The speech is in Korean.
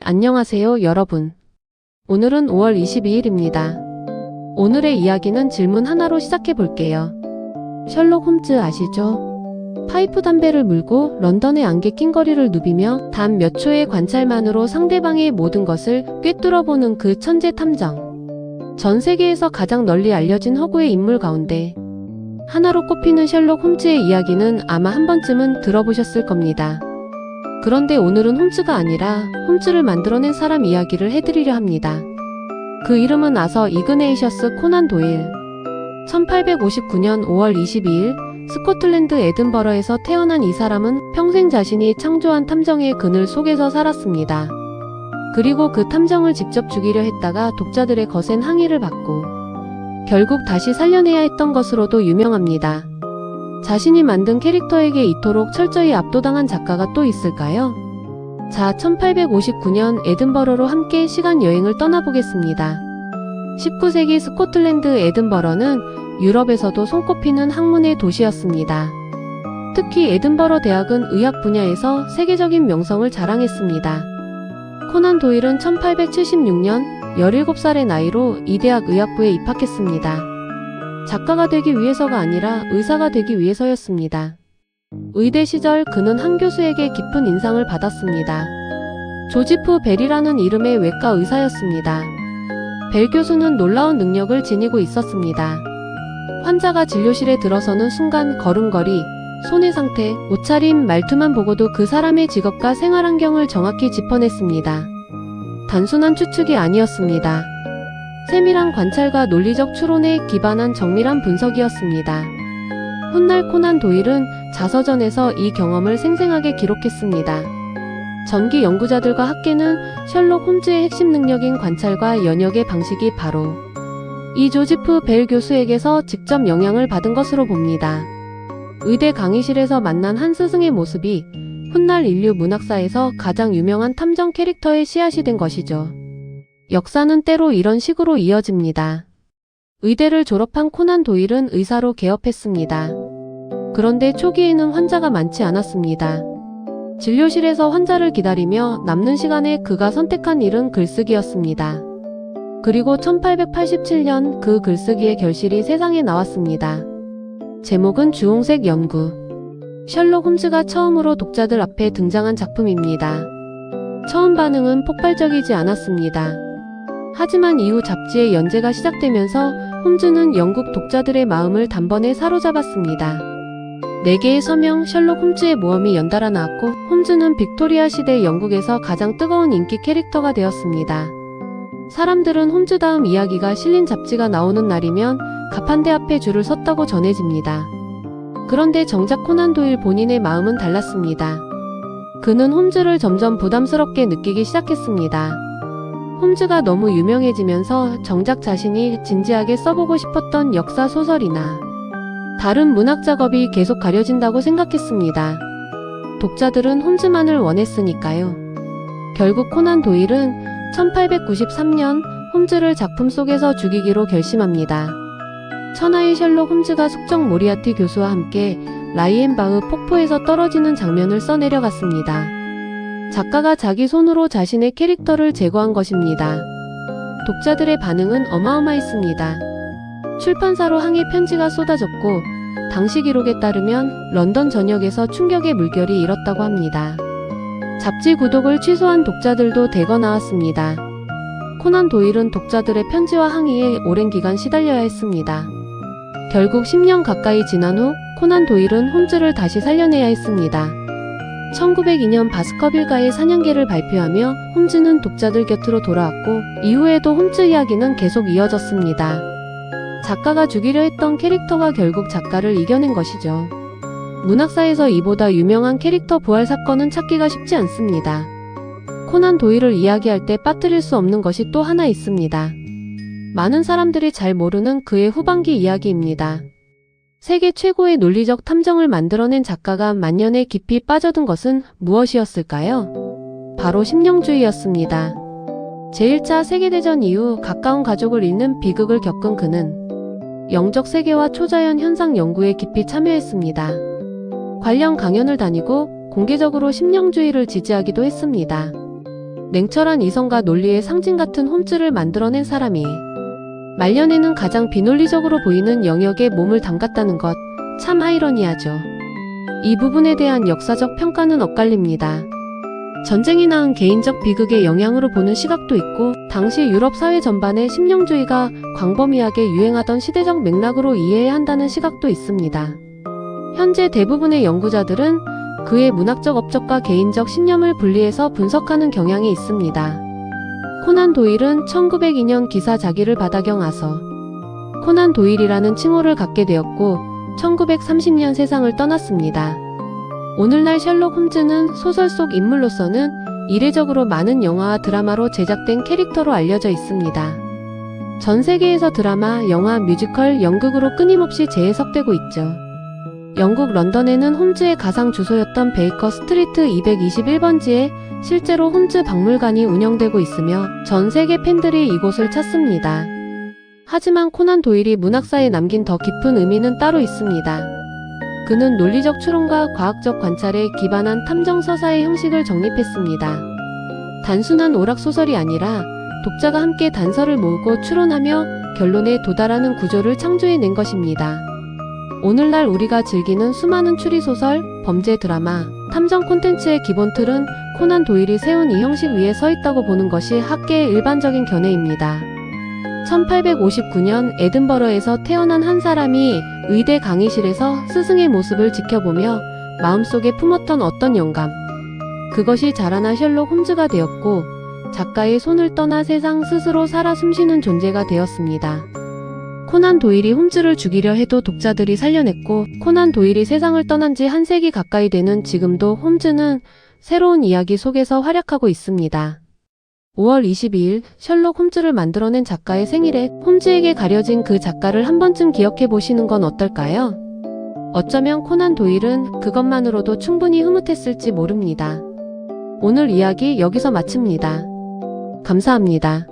안녕하세요, 여러분. 오늘은 5월 22일입니다. 오늘의 이야기는 질문 하나로 시작해 볼게요. 셜록 홈즈 아시죠? 파이프 담배를 물고 런던의 안개 낀 거리를 누비며 단 몇 초의 관찰만으로 상대방의 모든 것을 꿰뚫어보는 그 천재 탐정. 전 세계에서 가장 널리 알려진 허구의 인물 가운데 하나로 꼽히는 셜록 홈즈의 이야기는 아마 한 번쯤은 들어보셨을 겁니다. 그런데 오늘은 홈즈가 아니라 홈즈를 만들어낸 사람 이야기를 해드리려 합니다. 그 이름은 아서 이그네이셔스 코난 도일. 1859년 5월 22일 스코틀랜드 에든버러에서 태어난 이 사람은 평생 자신이 창조한 탐정의 그늘 속에서 살았습니다. 그리고 그 탐정을 직접 죽이려 했다가 독자들의 거센 항의를 받고 결국 다시 살려내야 했던 것으로도 유명합니다. 자신이 만든 캐릭터에게 이토록 철저히 압도당한 작가가 또 있을까요? 자, 1859년 에든버러로 함께 시간 여행을 떠나보겠습니다. 19세기 스코틀랜드 에든버러는 유럽에서도 손꼽히는 학문의 도시였습니다. 특히 에든버러 대학은 의학 분야에서 세계적인 명성을 자랑했습니다. 코난 도일은 1876년 17살의 나이로 이 대학 의학부에 입학했습니다. 작가가 되기 위해서가 아니라 의사가 되기 위해서였습니다. 의대 시절 그는 한 교수에게 깊은 인상을 받았습니다. 조지프 벨이라는 이름의 외과 의사였습니다. 벨 교수는 놀라운 능력을 지니고 있었습니다. 환자가 진료실에 들어서는 순간 걸음걸이, 손의 상태, 옷차림, 말투만 보고도 그 사람의 직업과 생활 환경을 정확히 짚어냈습니다. 단순한 추측이 아니었습니다. 세밀한 관찰과 논리적 추론에 기반한 정밀한 분석이었습니다. 훗날 코난 도일은 자서전에서 이 경험을 생생하게 기록했습니다. 전기 연구자들과 학계는 셜록 홈즈의 핵심 능력인 관찰과 연역의 방식이 바로 이 조지프 벨 교수에게서 직접 영향을 받은 것으로 봅니다. 의대 강의실에서 만난 한 스승의 모습이 훗날 인류 문학사에서 가장 유명한 탐정 캐릭터의 씨앗이 된 것이죠. 역사는 때로 이런 식으로 이어집니다. 의대를 졸업한 코난 도일은 의사로 개업했습니다. 그런데 초기에는 환자가 많지 않았습니다. 진료실에서 환자를 기다리며 남는 시간에 그가 선택한 일은 글쓰기였습니다. 그리고 1887년 그 글쓰기의 결실이 세상에 나왔습니다. 제목은 주홍색 연구. 셜록 홈즈가 처음으로 독자들 앞에 등장한 작품입니다. 처음 반응은 폭발적이지 않았습니다. 하지만 이후 잡지의 연재가 시작되면서 홈즈는 영국 독자들의 마음을 단번에 사로잡았습니다. 4개의 서명 셜록 홈즈의 모험이 연달아 나왔고 홈즈는 빅토리아 시대 영국에서 가장 뜨거운 인기 캐릭터가 되었습니다. 사람들은 홈즈 다음 이야기가 실린 잡지가 나오는 날이면 가판대 앞에 줄을 섰다고 전해집니다. 그런데 정작 코난 도일 본인의 마음은 달랐습니다. 그는 홈즈를 점점 부담스럽게 느끼기 시작했습니다. 홈즈가 너무 유명해지면서 정작 자신이 진지하게 써보고 싶었던 역사 소설이나 다른 문학 작업이 계속 가려진다고 생각했습니다. 독자들은 홈즈만을 원했으니까요. 결국 코난 도일은 1893년 홈즈를 작품 속에서 죽이기로 결심합니다. 천하의 셜록 홈즈가 숙적 모리아티 교수와 함께 라이엔바흐 폭포에서 떨어지는 장면을 써내려갔습니다. 작가가 자기 손으로 자신의 캐릭터를 제거한 것입니다. 독자들의 반응은 어마어마했습니다. 출판사로 항의 편지가 쏟아졌고 당시 기록에 따르면 런던 전역에서 충격의 물결이 일었다고 합니다. 잡지 구독을 취소한 독자들도 대거 나왔습니다. 코난 도일은 독자들의 편지와 항의에 오랜 기간 시달려야 했습니다. 결국 10년 가까이 지난 후 코난 도일은 홈즈를 다시 살려내야 했습니다. 1902년 바스커빌가의 사냥개를 발표하며 홈즈는 독자들 곁으로 돌아왔고 이후에도 홈즈 이야기는 계속 이어졌습니다. 작가가 죽이려 했던 캐릭터가 결국 작가를 이겨낸 것이죠. 문학사에서 이보다 유명한 캐릭터 부활 사건은 찾기가 쉽지 않습니다. 코난 도일을 이야기할 때 빠뜨릴 수 없는 것이 또 하나 있습니다. 많은 사람들이 잘 모르는 그의 후반기 이야기입니다. 세계 최고의 논리적 탐정을 만들어낸 작가가 만년에 깊이 빠져든 것은 무엇이었을까요? 바로 심령주의였습니다. 제1차 세계대전 이후 가까운 가족을 잃는 비극을 겪은 그는 영적 세계와 초자연 현상 연구에 깊이 참여했습니다. 관련 강연을 다니고 공개적으로 심령주의를 지지하기도 했습니다. 냉철한 이성과 논리의 상징 같은 홈즈를 만들어낸 사람이 말년에는 가장 비논리적으로 보이는 영역에 몸을 담갔다는 것, 참 아이러니하죠. 이 부분에 대한 역사적 평가는 엇갈립니다. 전쟁이 낳은 개인적 비극의 영향으로 보는 시각도 있고, 당시 유럽 사회 전반의 심령주의가 광범위하게 유행하던 시대적 맥락으로 이해해야 한다는 시각도 있습니다. 현재 대부분의 연구자들은 그의 문학적 업적과 개인적 신념을 분리해서 분석하는 경향이 있습니다. 코난 도일은 1902년 기사 자기를 바다경아서 코난 도일이라는 칭호를 갖게 되었고 1930년 세상을 떠났습니다. 오늘날 셜록 홈즈는 소설 속 인물로서는 이례적으로 많은 영화와 드라마로 제작된 캐릭터로 알려져 있습니다. 전 세계에서 드라마, 영화, 뮤지컬, 연극으로 끊임없이 재해석되고 있죠. 영국 런던에는 홈즈의 가상 주소였던 베이커 스트리트 221번지에 실제로 홈즈 박물관이 운영되고 있으며 전 세계 팬들이 이곳을 찾습니다. 하지만 코난 도일이 문학사에 남긴 더 깊은 의미는 따로 있습니다. 그는 논리적 추론과 과학적 관찰에 기반한 탐정서사의 형식을 정립했습니다. 단순한 오락소설이 아니라 독자가 함께 단서를 모으고 추론하며 결론에 도달하는 구조를 창조해낸 것입니다. 오늘날 우리가 즐기는 수많은 추리소설, 범죄 드라마, 탐정 콘텐츠의 기본 틀은 코난 도일이 세운 이 형식 위에 서 있다고 보는 것이 학계의 일반적인 견해입니다. 1859년 에든버러에서 태어난 한 사람이 의대 강의실에서 스승의 모습을 지켜보며 마음속에 품었던 어떤 영감. 그것이 자라나 셜록 홈즈가 되었고 작가의 손을 떠나 세상 스스로 살아 숨쉬는 존재가 되었습니다. 코난 도일이 홈즈를 죽이려 해도 독자들이 살려냈고 코난 도일이 세상을 떠난 지 한 세기 가까이 되는 지금도 홈즈는 새로운 이야기 속에서 활약하고 있습니다. 5월 22일 셜록 홈즈를 만들어낸 작가의 생일에 홈즈에게 가려진 그 작가를 한 번쯤 기억해 보시는 건 어떨까요? 어쩌면 코난 도일은 그것만으로도 충분히 흐뭇했을지 모릅니다. 오늘 이야기 여기서 마칩니다. 감사합니다.